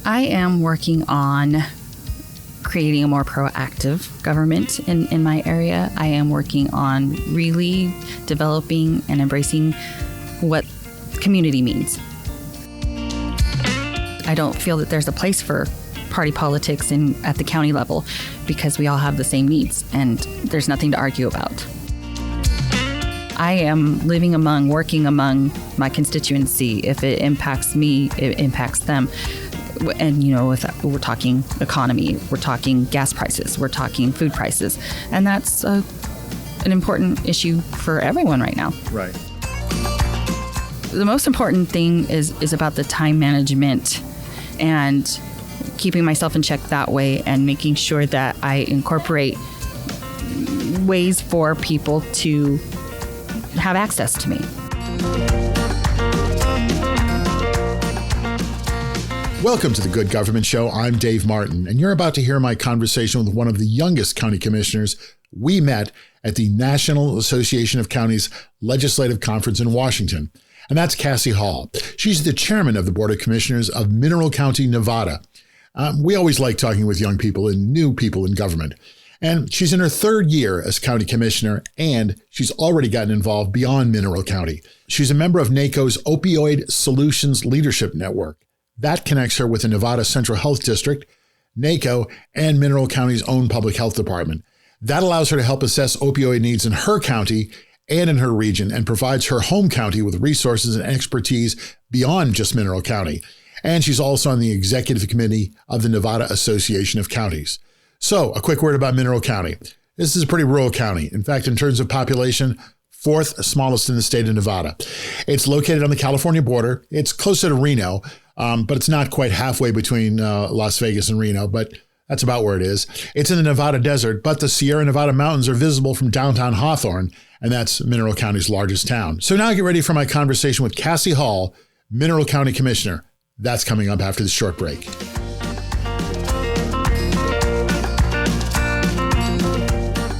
I am working on creating a more proactive government in my area. I am working on really developing and embracing what community means. I don't feel that there's a place for party politics at the county level because we all have the same needs and there's nothing to argue about. I am working among my constituency. If it impacts me, it impacts them. And, we're talking economy, we're talking gas prices, we're talking food prices. And that's an important issue for everyone right now. Right. The most important thing is about the time management and keeping myself in check that way and making sure that I incorporate ways for people to have access to me. Welcome to the Good Government Show. I'm Dave Martin, and you're about to hear my conversation with one of the youngest county commissioners we met at the National Association of Counties Legislative Conference in Washington. And that's Cassie Hall. She's the chairman of the Board of Commissioners of Mineral County, Nevada. We always like talking with young people and new people in government. And she's in her third year as county commissioner, and she's already gotten involved beyond Mineral County. She's a member of NACo's Opioid Solutions Leadership Network. That connects her with the Nevada Central Health District, NACo, and Mineral County's own public health department. That allows her to help assess opioid needs in her county and in her region and provides her home county with resources and expertise beyond just Mineral County. And she's also on the executive committee of the Nevada Association of Counties. So a quick word about Mineral County. This is a pretty rural county. In fact, in terms of population, fourth smallest in the state of Nevada. It's located on the California border. It's closer to Reno, but it's not quite halfway between Las Vegas and Reno, but that's about where it is. It's in the Nevada desert, but the Sierra Nevada mountains are visible from downtown Hawthorne, and that's Mineral County's largest town. So now get ready for my conversation with Cassie Hall, Mineral County Commissioner. That's coming up after this short break.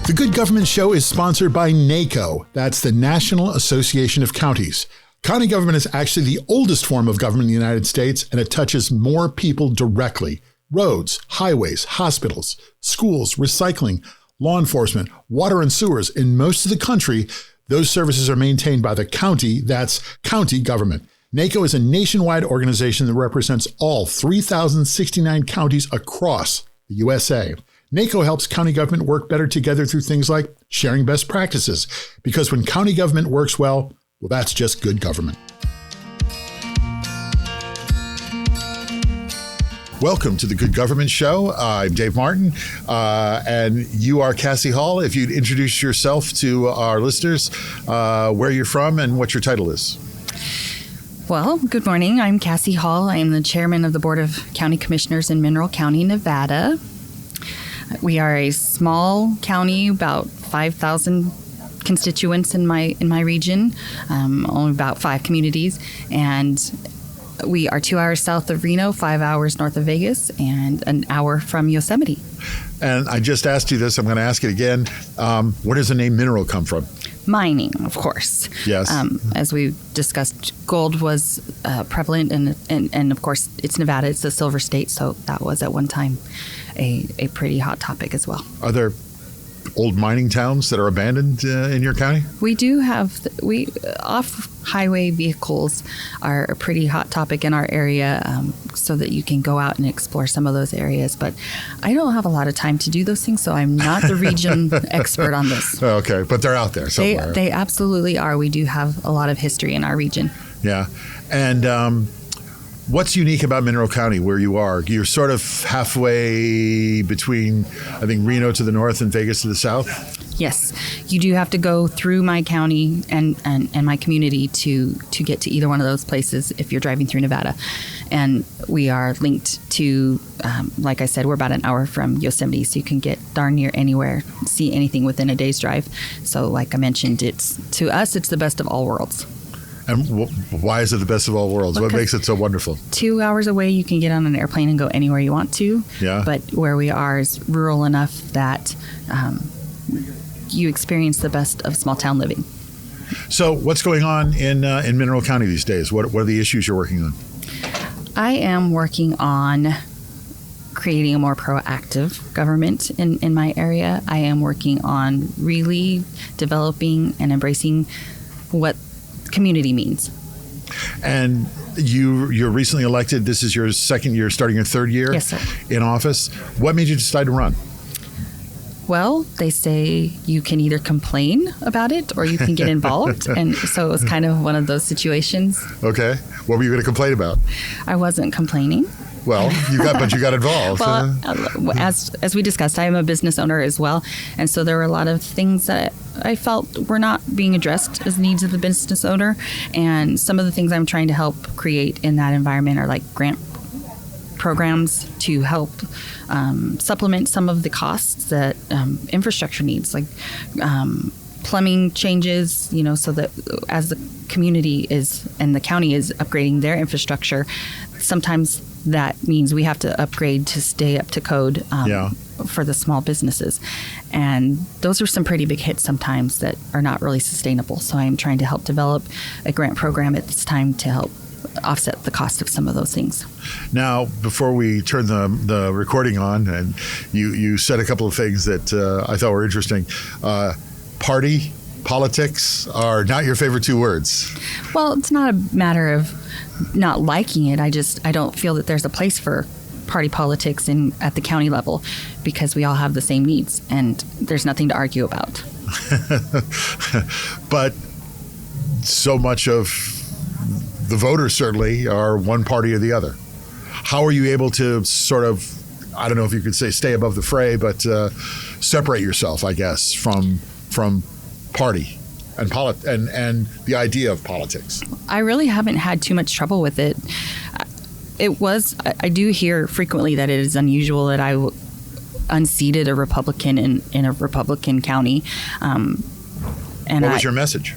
The Good Government Show is sponsored by NACo. That's the National Association of Counties. County government is actually the oldest form of government in the United States, and it touches more people directly. Roads, highways, hospitals, schools, recycling, law enforcement, water and sewers. In most of the country, those services are maintained by the county. That's county government. NACo is a nationwide organization that represents all 3,069 counties across the USA. NACo helps county government work better together through things like sharing best practices, because when county government works well, that's just good government. Welcome to the Good Government Show. I'm Dave Martin, and you are Cassie Hall. If you'd introduce yourself to our listeners, where you're from and what your title is. Well, good morning. I'm Cassie Hall. I am the chairman of the Board of County Commissioners in Mineral County, Nevada. We are a small county, about 5,000 constituents in my region, only about 5 communities, and we are 2 hours south of Reno, 5 hours north of Vegas, and an hour from Yosemite. And I just asked you this, I'm going to ask it again. Where does the name Mineral come from? Mining, of course. Yes. As we discussed, gold was prevalent, and of course, it's Nevada, it's a silver state, so that was at one time a pretty hot topic as well. Are there old mining towns that are abandoned in your county? We do have, off-highway vehicles are a pretty hot topic in our area, so that you can go out and explore some of those areas. But I don't have a lot of time to do those things, so I'm not the region expert on this. Okay, but they're out there somewhere. They absolutely are. We do have a lot of history in our region. Yeah. And what's unique about Mineral County, where you are? You're sort of halfway between, I think, Reno to the north and Vegas to the south? Yes. You do have to go through my county and my community to get to either one of those places if you're driving through Nevada. And we are linked to, like I said, we're about an hour from Yosemite, so you can get darn near anywhere, see anything within a day's drive. So like I mentioned, to us, it's the best of all worlds. And why is it the best of all worlds? What makes it so wonderful? 2 hours away, you can get on an airplane and go anywhere you want to. Yeah. But where we are is rural enough that you experience the best of small town living. So what's going on in Mineral County these days? What are the issues you're working on? I am working on creating a more proactive government in my area. I am working on really developing and embracing what community means. And you're recently elected. This is your second year, starting your third year Yes, sir. in office. What made you decide to run? Well, they say you can either complain about it or you can get involved. And so it was kind of one of those situations. Okay. What were you going to complain about? I wasn't complaining. Well, you got involved. Well, as we discussed, I am a business owner as well. And so there were a lot of things that I felt were not being addressed as needs of the business owner. And some of the things I'm trying to help create in that environment are like grant programs to help supplement some of the costs that infrastructure needs, like plumbing changes, so that as the community is and the county is upgrading their infrastructure, sometimes that means we have to upgrade to stay up to code for the small businesses. And those are some pretty big hits sometimes that are not really sustainable. So I am trying to help develop a grant program at this time to help offset the cost of some of those things. Now, before we turn the recording on, and you said a couple of things that I thought were interesting. Party politics are not your favorite two words. Well, it's not a matter of not liking it. I don't feel that there's a place for party politics at the county level because we all have the same needs and there's nothing to argue about. But so much of the voters certainly are one party or the other. How are you able to sort of, I don't know if you could say stay above the fray, but separate yourself, I guess, from party and and the idea of politics? I really haven't had too much trouble with it. I do hear frequently that it is unusual that I unseated a Republican in a Republican county. And what was your message?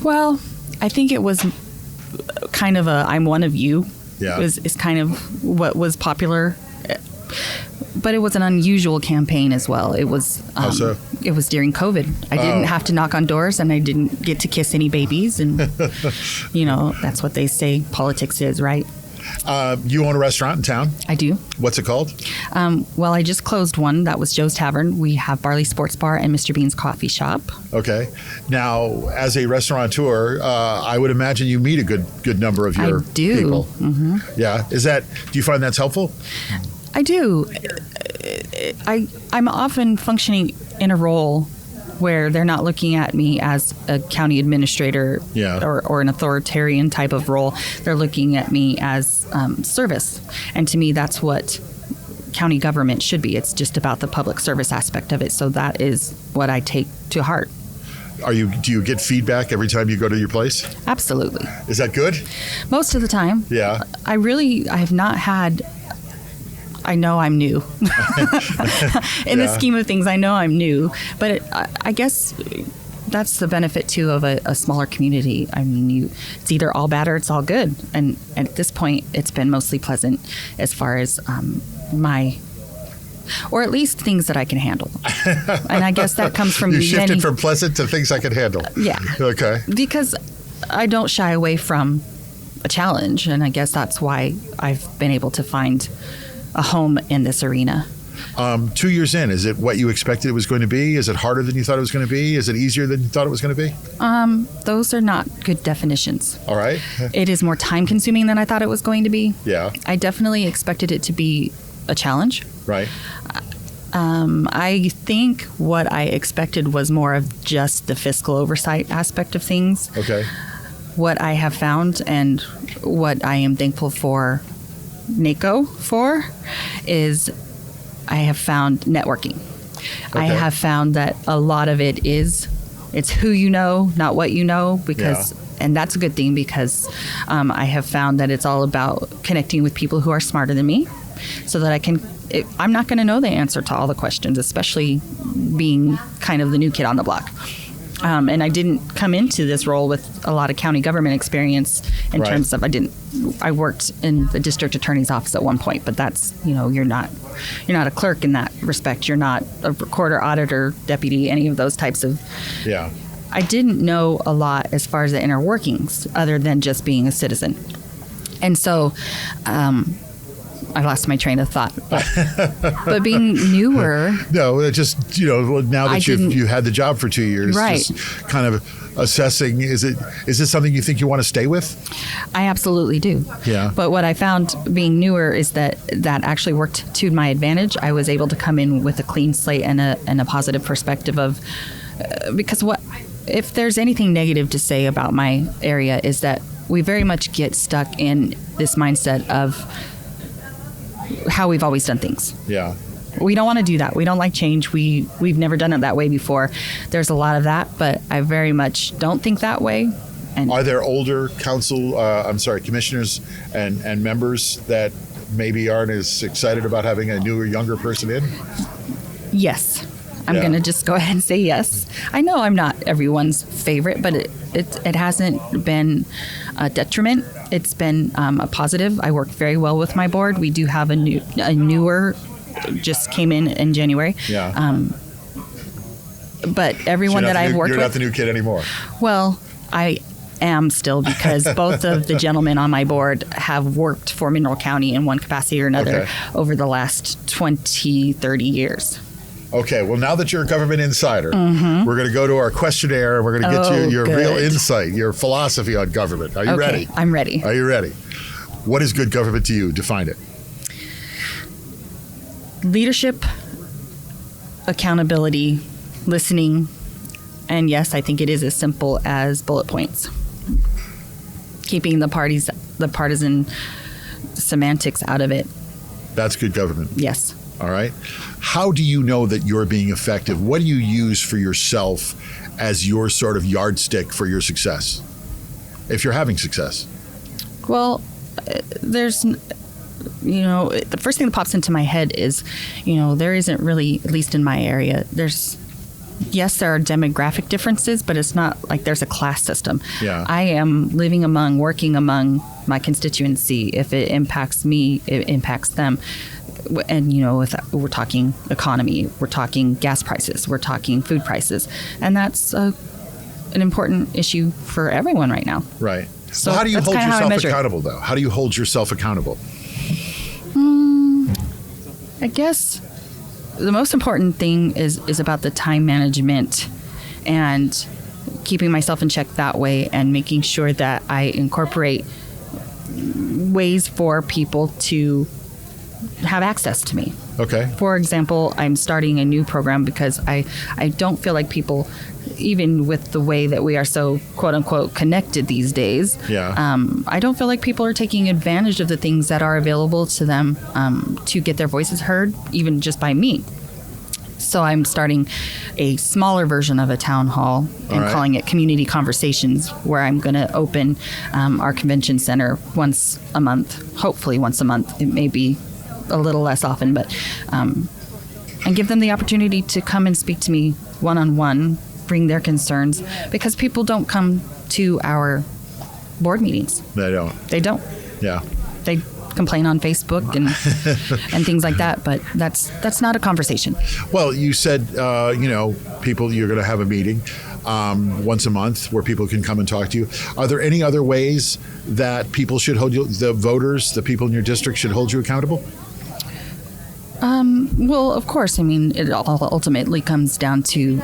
Well, I think it was kind of I'm one of you. Yeah. Is kind of what was popular. But it was an unusual campaign as well. It was How so? It was during COVID. I didn't have to knock on doors and I didn't get to kiss any babies. And, that's what they say politics is, right? You own a restaurant in town? I do. What's it called? Well, I just closed one. That was Joe's Tavern. We have Barley Sports Bar and Mr. Bean's Coffee Shop. Okay. Now, as a restaurateur, I would imagine you meet a good number of your people. Mm-hmm. Yeah. Do you find that's helpful? I do. I'm often functioning in a role where they're not looking at me as a county administrator or an authoritarian type of role. They're looking at me as service. And to me, that's what county government should be. It's just about the public service aspect of it. So that is what I take to heart. Do you get feedback every time you go to your place? Absolutely. Is that good? Most of the time. Yeah. I have not had... I know I'm new. In the scheme of things, I know I'm new. But I guess that's the benefit, too, of a smaller community. I mean, it's either all bad or it's all good. And at this point, it's been mostly pleasant as far as or at least things that I can handle. And I guess that comes from You shifted from pleasant to things I can handle. Yeah. Okay. Because I don't shy away from a challenge. And I guess that's why I've been able to find a home in this arena. 2 years in, is it what you expected it was going to be? Is it harder than you thought it was going to be? Is it easier than you thought it was going to be? Those are not good definitions. All right. It is more time consuming than I thought it was going to be. Yeah. I definitely expected it to be a challenge. Right. I think what I expected was more of just the fiscal oversight aspect of things. Okay. What I have found and what I am thankful for NACo for is I have found networking. Okay. I have found that a lot of it's who you know, not what you know, and that's a good thing because I have found that it's all about connecting with people who are smarter than me so that I'm not going to know the answer to all the questions, especially being kind of the new kid on the block. And I didn't come into this role with a lot of county government experience in terms of I worked in the district attorney's office at one point, but that's, you're not a clerk in that respect. You're not a recorder, auditor, deputy, any of those types of. Yeah. I didn't know a lot as far as the inner workings other than just being a citizen. And so I lost my train of thought. But being newer... No, just, now that you had the job for 2 years, right. just kind of assessing, is this something you think you want to stay with? I absolutely do. Yeah. But what I found being newer is that actually worked to my advantage. I was able to come in with a clean slate and a positive perspective of... because if there's anything negative to say about my area is that we very much get stuck in this mindset of how we've always done things. Yeah. We don't want to do that. We don't like change. We've never done it that way before. There's a lot of that, but I very much don't think that way. And are there older commissioners and members that maybe aren't as excited about having a newer, younger person in? Yes. I'm going to just go ahead and say yes. I know I'm not everyone's favorite, but it hasn't been a detriment. It's been a positive. I work very well with my board. We do have a newer, just came in January. Yeah. But everyone that I've worked with... You're not the new kid anymore. Well, I am still, because both of the gentlemen on my board have worked for Mineral County in one capacity or another over the last 20, 30 years. Okay, well, now that you're a government insider, we're going to go to our questionnaire, and we're going to get you your real insight, your philosophy on government. Are you ready? I'm ready. Are you ready? What is good government to you? Define it. Leadership, accountability, listening, and yes, I think it is as simple as bullet points. Keeping the partisan semantics out of it. That's good government. Yes. All right. How do you know that you're being effective? What do you use for yourself as your sort of yardstick for your success, if you're having success? Well, there's, the first thing that pops into my head is, there isn't really, at least in my area, yes, there are demographic differences, but it's not like there's a class system. Yeah. I am working among my constituency. If it impacts me, it impacts them. And, we're talking economy, we're talking gas prices, we're talking food prices. And that's an important issue for everyone right now. Right. So how do you hold yourself accountable, though? How do you hold yourself accountable? I guess the most important thing is about the time management and keeping myself in check that way, and making sure that I incorporate ways for people to have access to me. Okay. For example, I'm starting a new program because I don't feel like people, even with the way that we are so quote unquote connected these days, I don't feel like people are taking advantage of the things that are available to them to get their voices heard, even just by me. So I'm starting a smaller version of a town hall and calling it Community Conversations, where I'm going to open our convention center once a month, hopefully once a month. It may be a little less often, but and give them the opportunity to come and speak to me one-on-one, bring their concerns, because people don't come to our board meetings. They don't. Yeah. They complain on Facebook and things like that, but that's not a conversation. Well, you said people, you're going to have a meeting once a month where people can come and talk to you. Are there any other ways that people should hold you, the voters, the people in your district, should hold you accountable? Well, of course. I mean, it all ultimately comes down to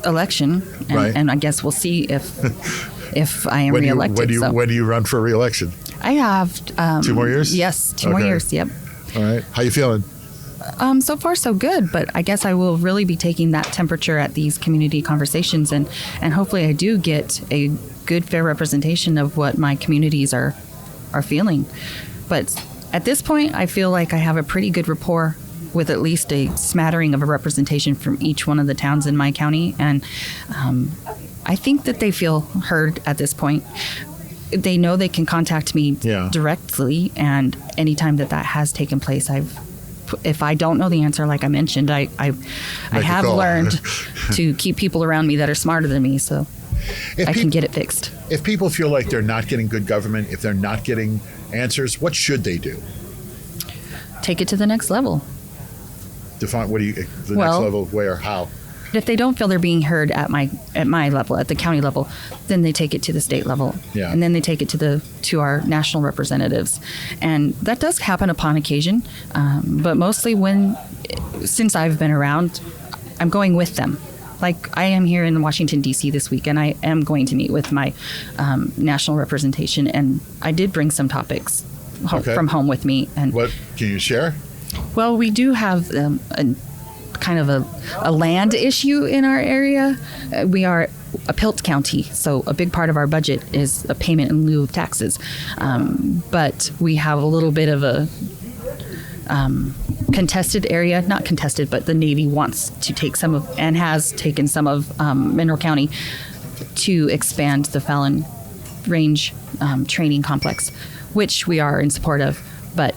election, and I guess we'll see if I am reelected. When do you run for reelection? I have 2 more years. Yes, 2 more years. Yep. All right. How you feeling? So far, so good. But I guess I will really be taking that temperature at these community conversations, and hopefully I do get a good, fair representation of what my communities are feeling. But at this point, I feel like I have a pretty good rapport with at least a smattering of a representation from each one of the towns in my county. And I think that they feel heard at this point. They know they can contact me directly, and anytime that has taken place, if I don't know the answer, like I mentioned, I have learned to keep people around me that are smarter than me, so I can get it fixed. If people feel like they're not getting good government, if they're not getting answers, what should they do? Take it to the next level. Define next level, where, how? If they don't feel they're being heard at my level, at the county level, then they take it to the state level, and then they take it to our national representatives, and that does happen upon occasion. But mostly since I've been around, I'm going with them. Like I am here in Washington, D.C. this week, and I am going to meet with my national representation, and I did bring some topics from home with me. And what can you share? Well, we do have a kind of a land issue in our area. We are a PILT county, so a big part of our budget is a payment in lieu of taxes. But we have a little bit of a contested area, not contested, but the Navy wants to take some of, and has taken some of Mineral County to expand the Fallon Range training complex, which we are in support of, but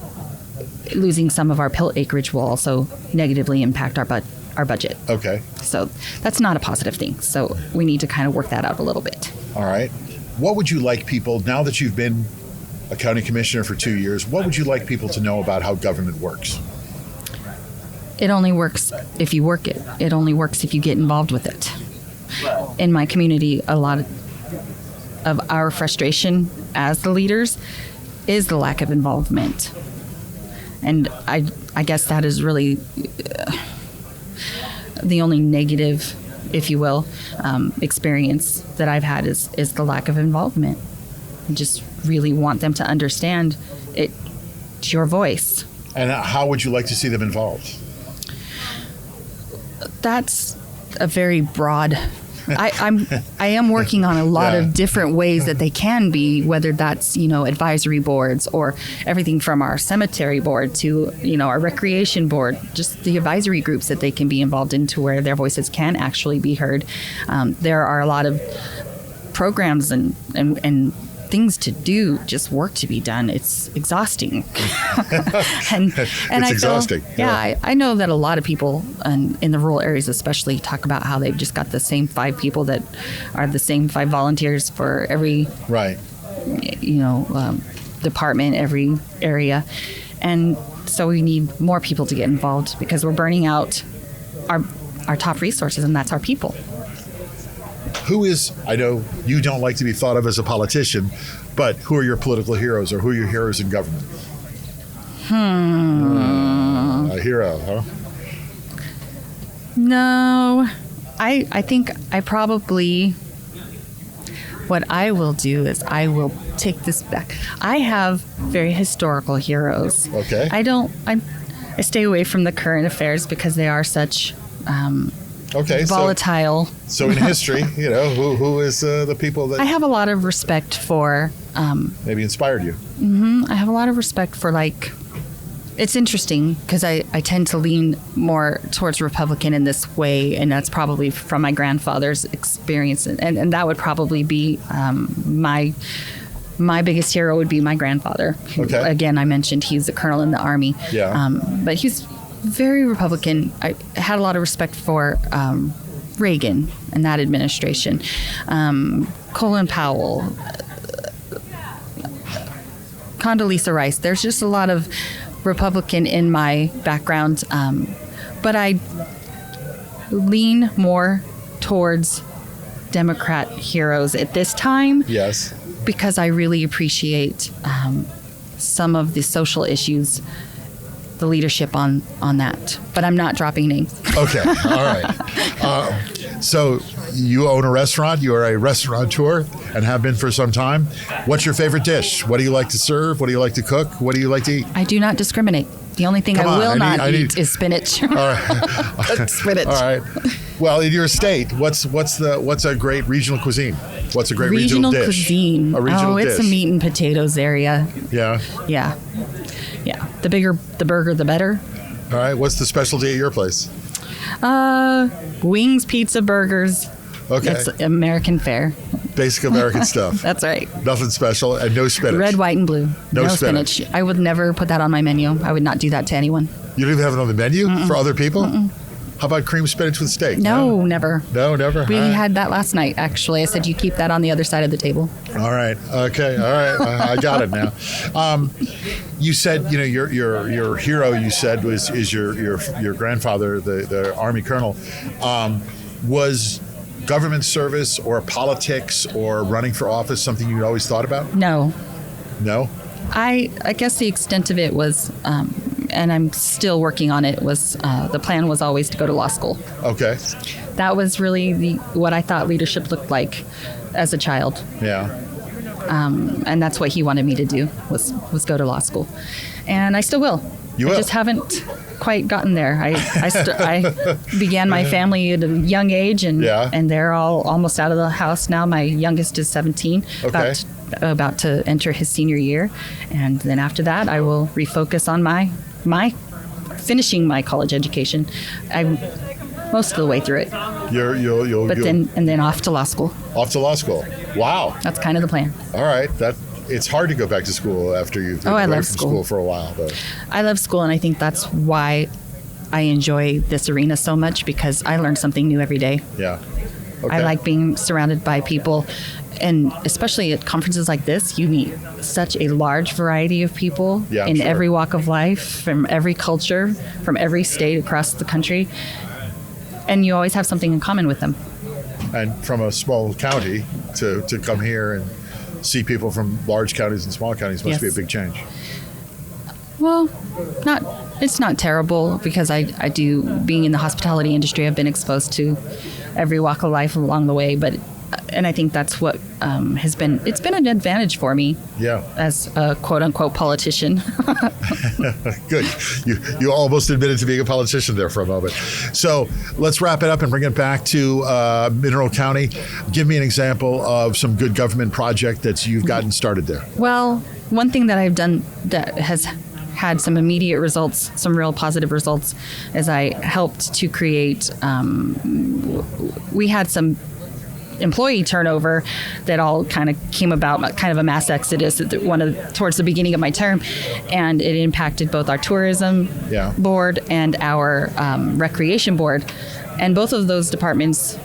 losing some of our PILT acreage will also negatively impact our budget. Okay. So that's not a positive thing. So we need to kind of work that out a little bit. All right. What would you like people, now that you've been a county commissioner for 2 years, what would you like people to know about how government works? It only works if you work it. It only works if you get involved with it. In my community, a lot of our frustration as the leaders is the lack of involvement. And I guess that is really the only negative, if you will, experience that I've had is the lack of involvement. I just really want them to understand it's your voice. And how would you like to see them involved? That's a very broad. I am working on a lot of different ways that they can be, whether that's, advisory boards or everything from our cemetery board to, our recreation board, just the advisory groups that they can be involved in to where their voices can actually be heard. There are a lot of programs and things to do, just work to be done. It's exhausting. and it's I exhausting. Feel, I know that a lot of people in the rural areas especially talk about how they've just got the same 5 people that are the same 5 volunteers for every department, every area. And so we need more people to get involved because we're burning out our top resources, and that's our people. I know you don't like to be thought of as a politician, but who are your political heroes, or who are your heroes in government? A hero, huh? No, I think I probably, what I will do is I will take this back. I have very historical heroes. Okay. I stay away from the current affairs because they are such volatile. So in history, who is the people that I have a lot of respect for. Maybe inspired you? I have a lot of respect for, it's interesting because I tend to lean more towards Republican in this way, and that's probably from my grandfather's experience, and that would probably be my biggest hero would be my grandfather. Okay. Again, I mentioned he's a colonel in the Army. Yeah. But he's very Republican. I had a lot of respect for Reagan and that administration. Colin Powell, Condoleezza Rice. There's just a lot of Republican in my background, but I lean more towards Democrat heroes at this time. Yes. Because I really appreciate some of the social issues, the leadership on that. But I'm not dropping names. Okay. All right. So you own a restaurant. You are a restaurateur and have been for some time. What's your favorite dish? What do you like to serve? What do you like to cook? What do you like to eat? I do not discriminate. The only thing I will not eat is spinach. All right. Spinach. All right. Well, in your state, what's a great regional cuisine? What's a great regional dish? Cuisine. A regional dish. It's a meat and potatoes area. Yeah. Yeah. The bigger the burger, the better. All right. What's the specialty at your place? Wings, pizza, burgers. Okay. It's American fare. Basic American stuff. That's right. Nothing special, and no spinach. Red, white, and blue. No spinach. I would never put that on my menu. I would not do that to anyone. You don't even have it on the menu for other people? How about cream spinach with steak? No, never. No, never. We had that last night, actually. I said, you keep that on the other side of the table. All right. Okay. All right. I got it now. You said, your hero, you said, is your grandfather, the Army colonel. Was government service or politics or running for office something you'd always thought about? No. No? I guess the extent of it was, and I'm still working on it, was the plan was always to go to law school. Okay. That was really what I thought leadership looked like as a child. Yeah. And that's what he wanted me to do, was go to law school. And I still will. You will? I just haven't quite gotten there. I began my family at a young age, and they're all almost out of the house now. My youngest is 17, about to enter his senior year. And then after that, I will refocus on my finishing my college education. I'm most of the way through it. Then off to law school. Off to law school. Wow. That's kind of the plan. All right. It's hard to go back to school after you've been away from school for a while, though. I love school, and I think that's why I enjoy this arena so much, because I learn something new every day. Yeah. Okay. I like being surrounded by people, and especially at conferences like this, you meet such a large variety of people in every walk of life, from every culture, from every state across the country, and you always have something in common with them. And from a small county to come here and see people from large counties and small counties must be a big change. Well, it's not terrible, because I do, being in the hospitality industry, I've been exposed to every walk of life along the way, and I think that's what it's been an advantage for me as a quote-unquote politician. Good. You almost admitted to being a politician there for a moment. So let's wrap it up and bring it back to Mineral County. Give me an example of some good government project that you've gotten started there. Well, one thing that I've done that has had some immediate results, some real positive results, is I helped to create, we had some employee turnover that all kind of came about, kind of a mass exodus towards the beginning of my term, and it impacted both our tourism board and our recreation board, and both of those departments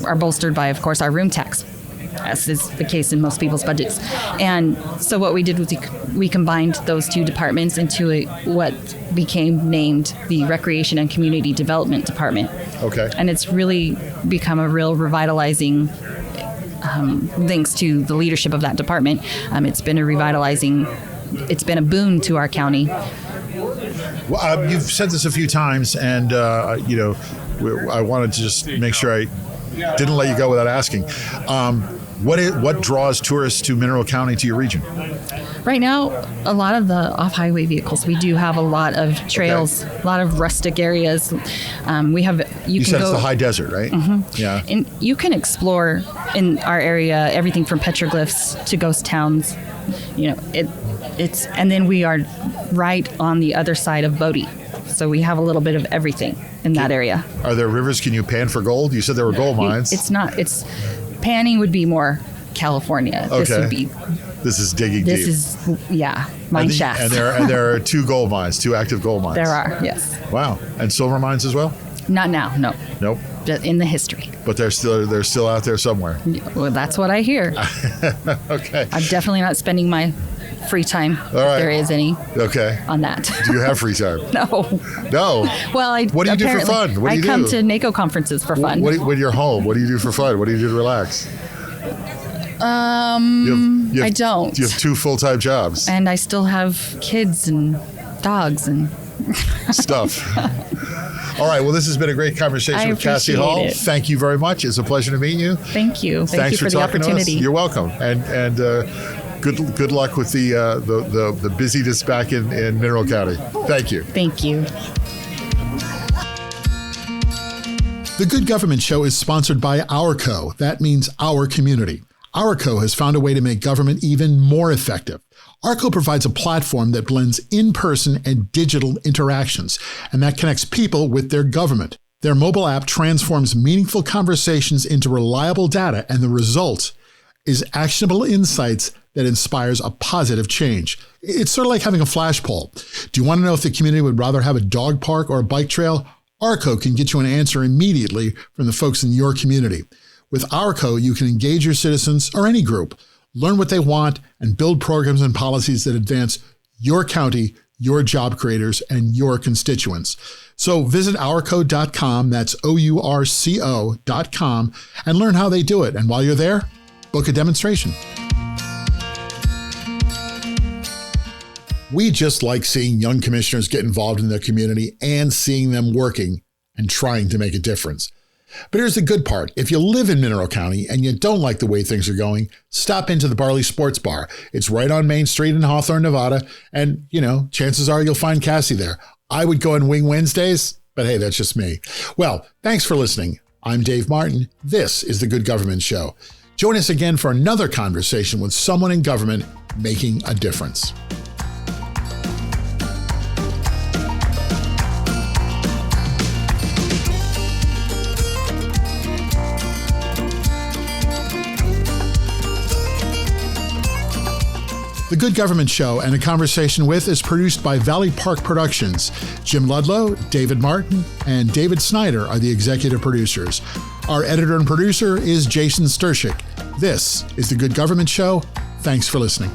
are bolstered by, of course, our room tax, as is the case in most people's budgets. And so what we did was we combined those two departments into what became named the Recreation and Community Development Department. Okay. And it's really become a real revitalizing, thanks to the leadership of that department. It's been a boon to our county. Well, you've said this a few times, and I wanted to just make sure I didn't let you go without asking. What draws tourists to Mineral County, to your region? Right now, a lot of the off-highway vehicles. We do have a lot of trails, a lot of rustic areas. You said it's the high desert, right? Mm-hmm. Yeah. And you can explore in our area everything from petroglyphs to ghost towns. And then we are right on the other side of Bodie. So we have a little bit of everything in that area. Are there rivers? Can you pan for gold? You said there were gold mines. Panning would be more California. Okay. This is digging deep. This is, mine shafts. And there are two active gold mines. There are, yes. Wow. And silver mines as well? Not now, no. Nope. Just in the history. But they're still out there somewhere. Well, that's what I hear. Okay. I'm definitely not spending my free time, if there is any, on that. Do you have free time? No. Well, what do you do for fun? I come to NACo conferences for fun. When you're home, what do you do for fun? What do you do to relax? I don't. You have two full-time jobs. And I still have kids and dogs and stuff. All right. Well, this has been a great conversation with Cassie Hall. Thank you very much. It's a pleasure to meet you. Thank you. Thank you for the opportunity. You're welcome. And good luck with the busyness back in Mineral County. Thank you. Thank you. The Good Government Show is sponsored by Ourco. That means our community. Ourco has found a way to make government even more effective. Ourco provides a platform that blends in-person and digital interactions, and that connects people with their government. Their mobile app transforms meaningful conversations into reliable data, and the result is actionable insights that inspires a positive change. It's sort of like having a flash poll. Do you want to know if the community would rather have a dog park or a bike trail? Ourco can get you an answer immediately from the folks in your community. With Ourco, you can engage your citizens or any group, learn what they want, and build programs and policies that advance your county, your job creators, and your constituents. So visit Ourco.com, that's OURCO.com, and learn how they do it. And while you're there, book a demonstration. We just like seeing young commissioners get involved in their community and seeing them working and trying to make a difference. But here's the good part. If you live in Mineral County and you don't like the way things are going, stop into the Barley Sports Bar. It's right on Main Street in Hawthorne, Nevada. And, chances are you'll find Cassie there. I would go and wing Wednesdays, but hey, that's just me. Well, thanks for listening. I'm Dave Martin. This is The Good Government Show. Join us again for another conversation with someone in government making a difference. The Good Government Show and A Conversation With is produced by Valley Park Productions. Jim Ludlow, David Martin, and David Snyder are the executive producers. Our editor and producer is Jason Stershic. This is The Good Government Show. Thanks for listening.